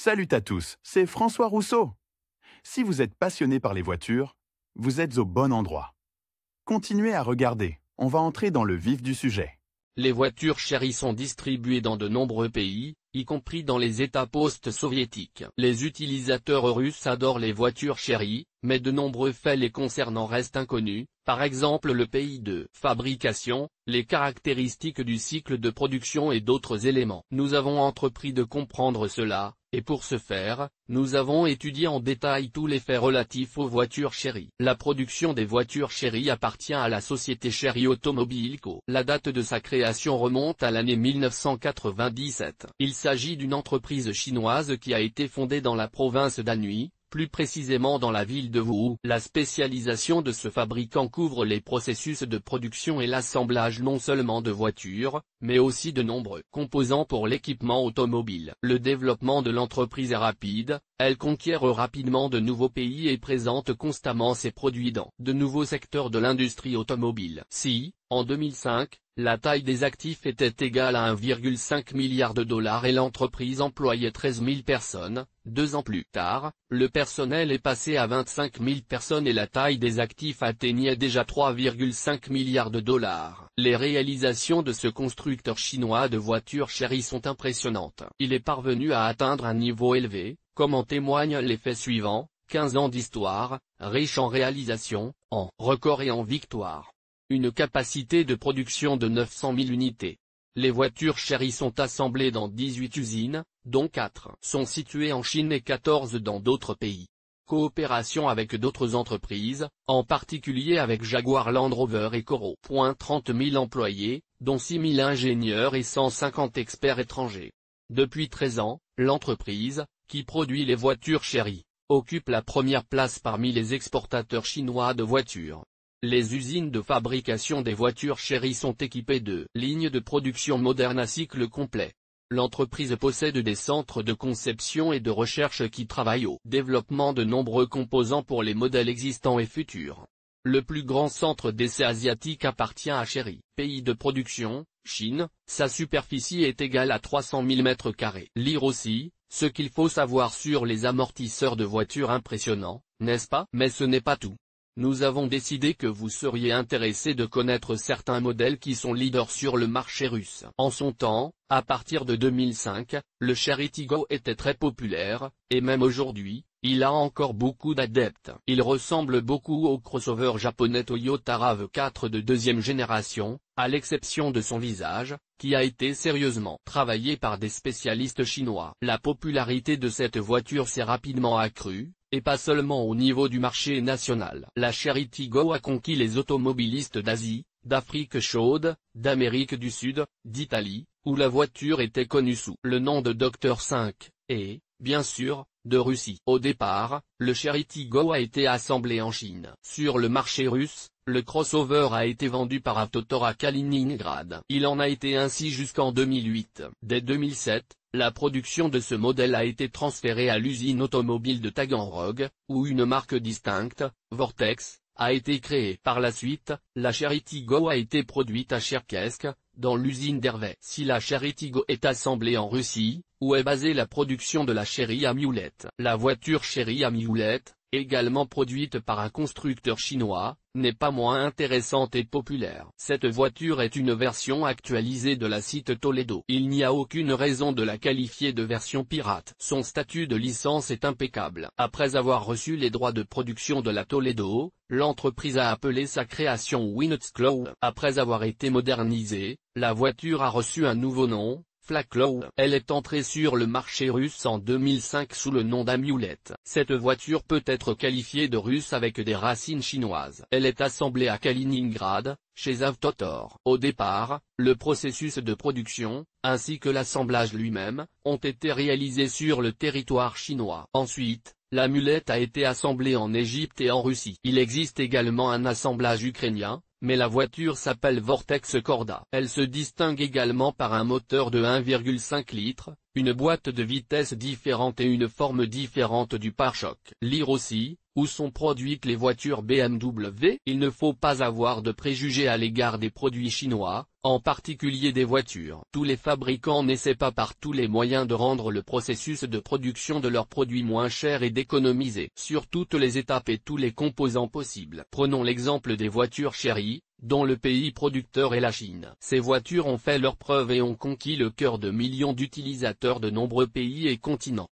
Salut à tous, c'est François Rousseau. Si vous êtes passionné par les voitures, vous êtes au bon endroit. Continuez à regarder, on va entrer dans le vif du sujet. Les voitures Chery sont distribuées dans de nombreux pays, y compris dans les États post-soviétiques. Les utilisateurs russes adorent les voitures Chery, mais de nombreux faits les concernant restent inconnus, par exemple le pays de fabrication, les caractéristiques du cycle de production et d'autres éléments. Nous avons entrepris de comprendre cela, et pour ce faire, nous avons étudié en détail tous les faits relatifs aux voitures Chery. La production des voitures Chery appartient à la société Chery Automobile Co. La date de sa création remonte à l'année 1997. Il s'agit d'une entreprise chinoise qui a été fondée dans la province d'Anhui, plus précisément dans la ville de Wuhu. La spécialisation de ce fabricant couvre les processus de production et l'assemblage non seulement de voitures, mais aussi de nombreux composants pour l'équipement automobile. Le développement de l'entreprise est rapide, elle conquiert rapidement de nouveaux pays et présente constamment ses produits dans de nouveaux secteurs de l'industrie automobile. Si, en 2005, la taille des actifs était égale à 1,5 milliard de dollars et l'entreprise employait 13 000 personnes, 2 ans plus tard, le personnel est passé à 25 000 personnes et la taille des actifs atteignait déjà 3,5 milliards de dollars. Les réalisations de ce constructeur chinois de voitures Chery sont impressionnantes. Il est parvenu à atteindre un niveau élevé, comme en témoignent les faits suivants: 15 ans d'histoire, riche en réalisations, en records et en victoires. Une capacité de production de 900 000 unités. Les voitures Chery sont assemblées dans 18 usines, dont 4 sont situées en Chine et 14 dans d'autres pays. Coopération avec d'autres entreprises, en particulier avec Jaguar Land Rover et Coro. 30 000 employés, dont 6 000 ingénieurs et 150 experts étrangers. Depuis 13 ans, l'entreprise, qui produit les voitures Chery, occupe la première place parmi les exportateurs chinois de voitures. Les usines de fabrication des voitures Chery sont équipées de lignes de production modernes à cycle complet. L'entreprise possède des centres de conception et de recherche qui travaillent au développement de nombreux composants pour les modèles existants et futurs. Le plus grand centre d'essai asiatique appartient à Chery. Pays de production, Chine, sa superficie est égale à 300 000 m². Lire aussi, ce qu'il faut savoir sur les amortisseurs de voitures impressionnants, n'est-ce pas? Mais ce n'est pas tout. Nous avons décidé que vous seriez intéressé de connaître certains modèles qui sont leaders sur le marché russe. En son temps, à partir de 2005, le Chery Tiggo était très populaire, et même aujourd'hui, il a encore beaucoup d'adeptes. Il ressemble beaucoup au crossover japonais Toyota RAV4 de deuxième génération, à l'exception de son visage, qui a été sérieusement travaillé par des spécialistes chinois. La popularité de cette voiture s'est rapidement accrue, et pas seulement au niveau du marché national. La Chery Tiggo a conquis les automobilistes d'Asie, d'Afrique chaude, d'Amérique du Sud, d'Italie, où la voiture était connue sous le nom de Dr 5, et, bien sûr, de Russie. Au départ, le Chery Tiggo a été assemblé en Chine. Sur le marché russe, le crossover a été vendu par Avtotor à Kaliningrad. Il en a été ainsi jusqu'en 2008. Dès 2007, la production de ce modèle a été transférée à l'usine automobile de Taganrog, où une marque distincte, Vortex, a été créée. Par la suite, la Chery Tiggo a été produite à Cherkesk, dans l'usine d'Hervé. Si la Chery Tiggo est assemblée en Russie, où est basée la production de la Chery Amulet. La voiture Chery Amulet, également produite par un constructeur chinois, n'est pas moins intéressante et populaire. Cette voiture est une version actualisée de la Cite Toledo. Il n'y a aucune raison de la qualifier de version pirate. Son statut de licence est impeccable. Après avoir reçu les droits de production de la Toledo, l'entreprise a appelé sa création Winnetzclaw. Après avoir été modernisée, la voiture a reçu un nouveau nom, Flaclaw. Elle est entrée sur le marché russe en 2005 sous le nom d'Amulet. Cette voiture peut être qualifiée de russe avec des racines chinoises. Elle est assemblée à Kaliningrad, chez Avtotor. Au départ, le processus de production, ainsi que l'assemblage lui-même, ont été réalisés sur le territoire chinois. Ensuite, l'Amulet a été assemblée en Égypte et en Russie. Il existe également un assemblage ukrainien, mais la voiture s'appelle Vortex Corda. Elle se distingue également par un moteur de 1,5 litres, une boîte de vitesse différente et une forme différente du pare-choc. Lire aussi, où sont produites les voitures BMW. Il ne faut pas avoir de préjugés à l'égard des produits chinois, en particulier des voitures. Tous les fabricants n'essaient pas par tous les moyens de rendre le processus de production de leurs produits moins cher et d'économiser sur toutes les étapes et tous les composants possibles. Prenons l'exemple des voitures Chery, dont le pays producteur est la Chine. Ces voitures ont fait leurs preuves et ont conquis le cœur de millions d'utilisateurs de nombreux pays et continents.